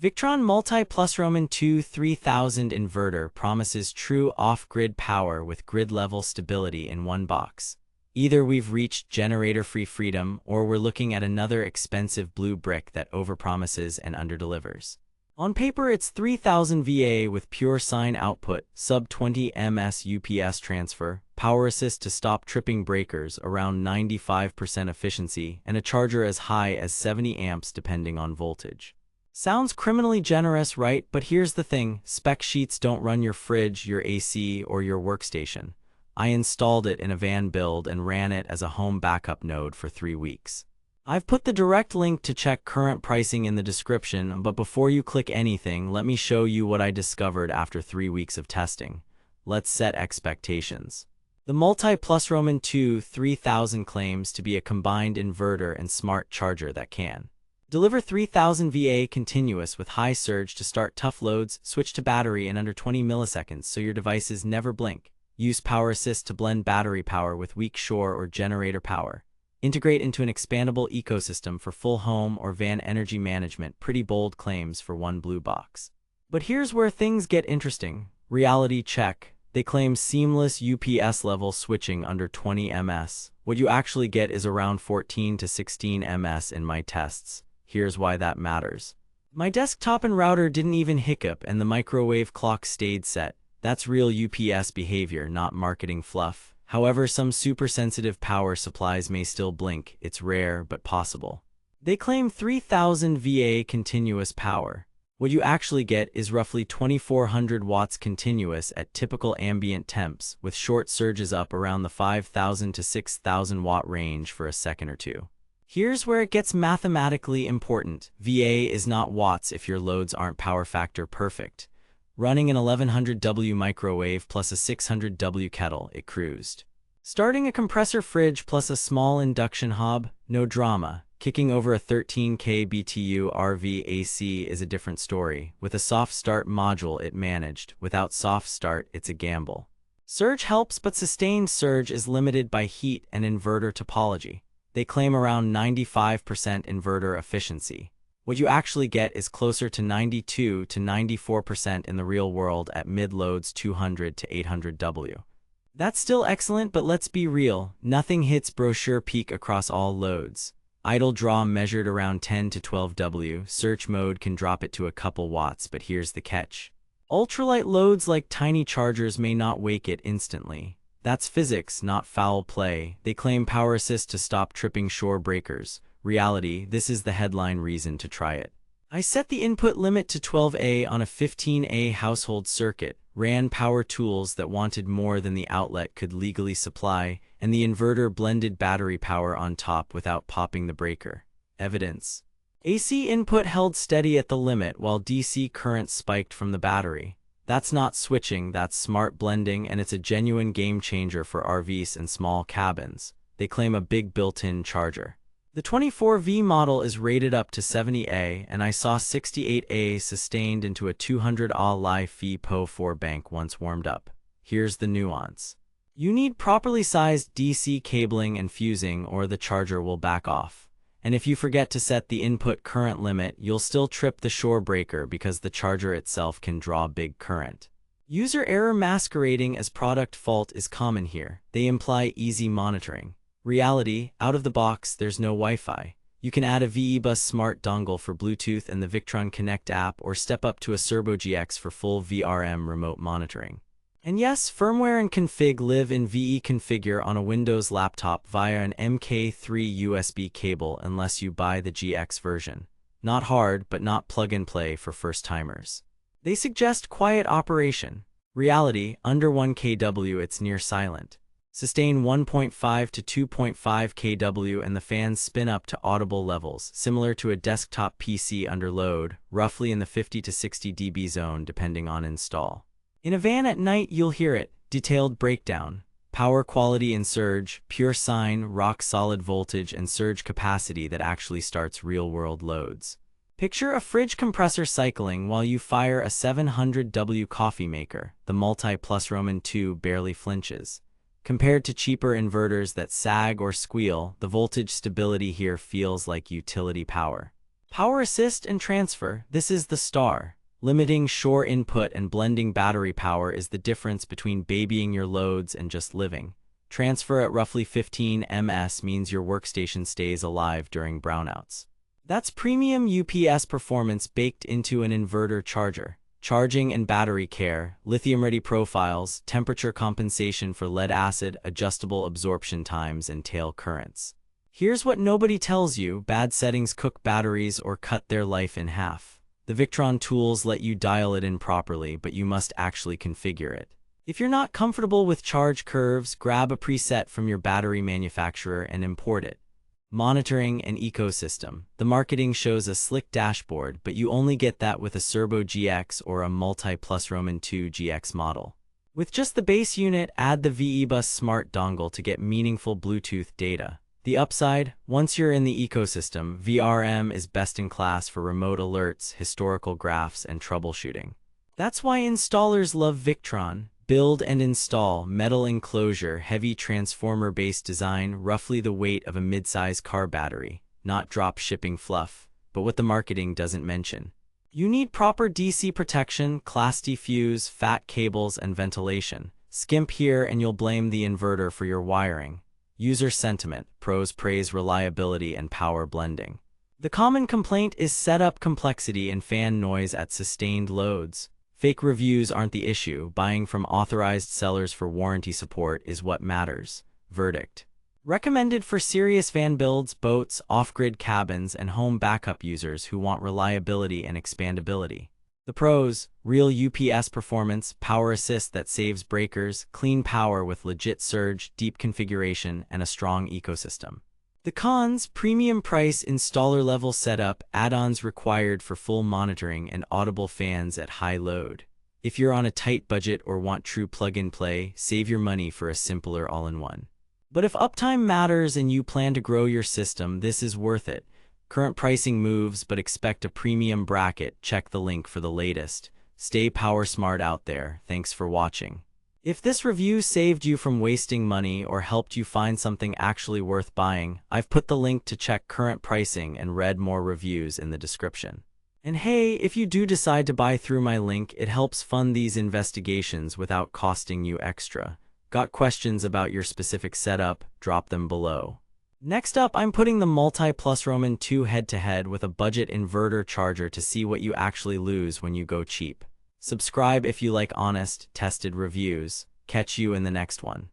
Victron MultiPlus-II 3000 inverter promises true off-grid power with grid-level stability in one box. Either we've reached generator-free freedom, or we're looking at another expensive blue brick that overpromises and underdelivers. On paper, it's 3000 VA with pure sine output, sub 20 ms UPS transfer, power assist to stop tripping breakers around 95% efficiency, and a charger as high as 70 amps depending on voltage. Sounds criminally generous, right? But here's the thing, spec sheets don't run your fridge, your AC, or your workstation. I installed it in a van build and ran it as a home backup node for 3 weeks. I've put the direct link to check current pricing in the description, but before you click anything, let me show you what I discovered after 3 weeks of testing. Let's set expectations. The MultiPlus-II 3000 claims to be a combined inverter and smart charger that can deliver 3000 VA continuous with high surge to start tough loads, switch to battery in under 20 milliseconds so your devices never blink, use power assist to blend battery power with weak shore or generator power, integrate into an expandable ecosystem for full home or van energy management. Pretty bold claims for one blue box. But here's where things get interesting. Reality check. They claim seamless UPS level switching under 20 ms. What you actually get is around 14 to 16 ms in my tests. Here's why that matters. My desktop and router didn't even hiccup and the microwave clock stayed set. That's real UPS behavior, not marketing fluff. However, some super-sensitive power supplies may still blink. It's rare, but possible. They claim 3000 VA continuous power. What you actually get is roughly 2400 watts continuous at typical ambient temps, with short surges up around the 5000 to 6000 watt range for a second or two. Here's where it gets mathematically important. VA is not watts if your loads aren't power factor perfect. Running an 1100W microwave plus a 600W kettle, it cruised. Starting a compressor fridge plus a small induction hob, no drama. Kicking over a 13K BTU RV AC is a different story. With a soft start module it managed. Without soft start, it's a gamble. Surge helps, but sustained surge is limited by heat and inverter topology. They claim around 95% inverter efficiency. What you actually get is closer to 92 to 94% in the real world at mid-loads 200 to 800W. That's still excellent, but let's be real, nothing hits brochure peak across all loads. Idle draw measured around 10 to 12W, search mode can drop it to a couple watts, but here's the catch. Ultralight loads like tiny chargers may not wake it instantly. That's physics, not foul play. They claim power assist to stop tripping shore breakers. Reality, this is the headline reason to try it. I set the input limit to 12A on a 15A household circuit, ran power tools that wanted more than the outlet could legally supply, and the inverter blended battery power on top without popping the breaker. Evidence. AC input held steady at the limit while DC current spiked from the battery. That's not switching, that's smart blending, and it's a genuine game changer for RVs and small cabins. They claim a big built-in charger. The 24V model is rated up to 70A, and I saw 68A sustained into a 200A Li-Fi PO4 bank once warmed up. Here's the nuance. You need properly sized DC cabling and fusing, or the charger will back off. And if you forget to set the input current limit, you'll still trip the shore breaker because the charger itself can draw big current. User error masquerading as product fault is common here. They imply easy monitoring. Reality, out of the box, there's no Wi-Fi. You can add a VEBus smart dongle for Bluetooth and the Victron Connect app, or step up to a Serbo GX for full VRM remote monitoring. And yes, firmware and config live in VE Configure on a Windows laptop via an MK3 USB cable unless you buy the GX version. Not hard, but not plug-and-play for first-timers. They suggest quiet operation. Reality, under 1 kW it's near silent. Sustain 1.5 to 2.5 kW and the fans spin up to audible levels, similar to a desktop PC under load, roughly in the 50 to 60 dB zone depending on install. In a van at night you'll hear it. Detailed breakdown. Power quality in surge, pure sine, rock-solid voltage and surge capacity that actually starts real-world loads. Picture a fridge compressor cycling while you fire a 700W coffee maker. The MultiPlus-II barely flinches. Compared to cheaper inverters that sag or squeal, the voltage stability here feels like utility power. Power assist and transfer, this is the star. Limiting shore input and blending battery power is the difference between babying your loads and just living. Transfer at roughly 15 ms means your workstation stays alive during brownouts. That's premium UPS performance baked into an inverter charger. Charging and battery care, lithium-ready profiles, temperature compensation for lead-acid, adjustable absorption times, and tail currents. Here's what nobody tells you: bad settings cook batteries or cut their life in half. The Victron tools let you dial it in properly, but you must actually configure it. If you're not comfortable with charge curves, grab a preset from your battery manufacturer and import it. Monitoring and ecosystem. The marketing shows a slick dashboard, but you only get that with a Servo GX or a MultiPlus-II GX model. With just the base unit, add the VE-Bus Smart dongle to get meaningful Bluetooth data. The upside, once you're in the ecosystem, VRM is best in class for remote alerts, historical graphs, and troubleshooting. That's why installers love Victron. Build and install: metal enclosure, heavy transformer-based design, roughly the weight of a mid-size car battery. Not drop shipping fluff, but what the marketing doesn't mention. You need proper DC protection, Class D fuse, fat cables, and ventilation. Skimp here and you'll blame the inverter for your wiring. User sentiment: pros praise reliability and power blending. The common complaint is setup complexity and fan noise at sustained loads. Fake reviews aren't the issue. Buying from authorized sellers for warranty support is what matters. Verdict: recommended for serious van builds, boats, off-grid cabins, and home backup users who want reliability and expandability. The pros: real UPS performance, power assist that saves breakers, clean power with legit surge, deep configuration, and a strong ecosystem. The cons: premium price, installer-level setup, add-ons required for full monitoring, and audible fans at high load. If you're on a tight budget or want true plug-and-play, save your money for a simpler all-in-one. But if uptime matters and you plan to grow your system, this is worth it. Current pricing moves, but expect a premium bracket. Check the link for the latest. Stay power smart out there. Thanks for watching. If this review saved you from wasting money or helped you find something actually worth buying, I've put the link to check current pricing and read more reviews in the description. And hey, if you do decide to buy through my link, it helps fund these investigations without costing you extra. Got questions about your specific setup? Drop them below. Next up, I'm putting the MultiPlus-II head-to-head with a budget inverter charger to see what you actually lose when you go cheap. Subscribe if you like honest, tested reviews. Catch you in the next one.